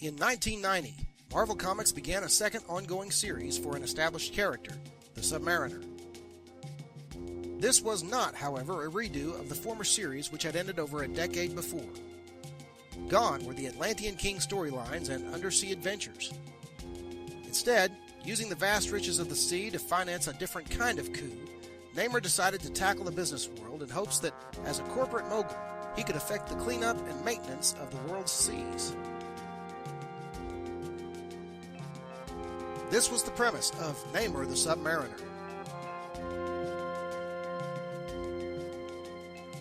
In 1990, Marvel Comics began a second ongoing series for an established character, the Submariner. This was not, however, a redo of the former series which had ended over a decade before. Gone were the Atlantean King storylines and undersea adventures. Instead, using the vast riches of the sea to finance a different kind of coup, Namor decided to tackle the business world in hopes that, as a corporate mogul, he could effect the cleanup and maintenance of the world's seas. This was the premise of Namor the Submariner.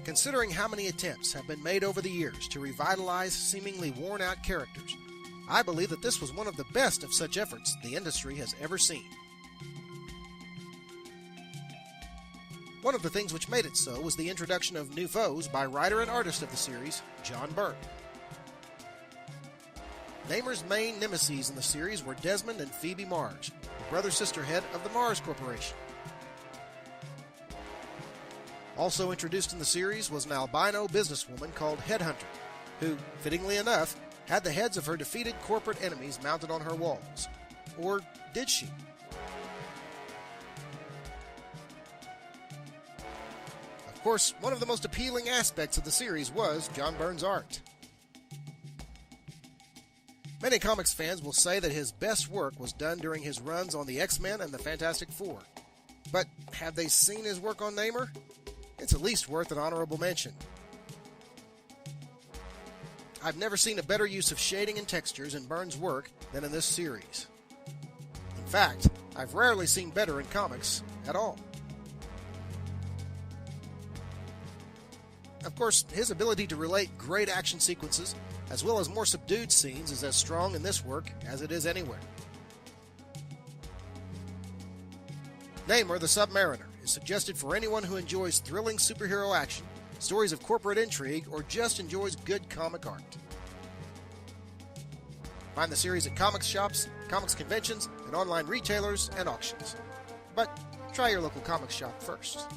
Considering how many attempts have been made over the years to revitalize seemingly worn-out characters, I believe that this was one of the best of such efforts the industry has ever seen. One of the things which made it so was the introduction of new foes by writer and artist of the series, John Byrne. Namor's main nemeses in the series were Desmond and Phoebe Marge, the brother-sister head of the Mars Corporation. Also introduced in the series was an albino businesswoman called Headhunter, who, fittingly enough, had the heads of her defeated corporate enemies mounted on her walls. Or did she? Of course, one of the most appealing aspects of the series was John Byrne's art. Many comics fans will say that his best work was done during his runs on the X-Men and the Fantastic Four. But have they seen his work on Namor? It's at least worth an honorable mention. I've never seen a better use of shading and textures in Byrne's work than in this series. In fact, I've rarely seen better in comics at all. Of course, his ability to relate great action sequences, as well as more subdued scenes, is as strong in this work as it is anywhere. Namor the Submariner is suggested for anyone who enjoys thrilling superhero action, stories of corporate intrigue, or just enjoys good comic art. Find the series at comics shops, comics conventions, and online retailers and auctions. But try your local comics shop first.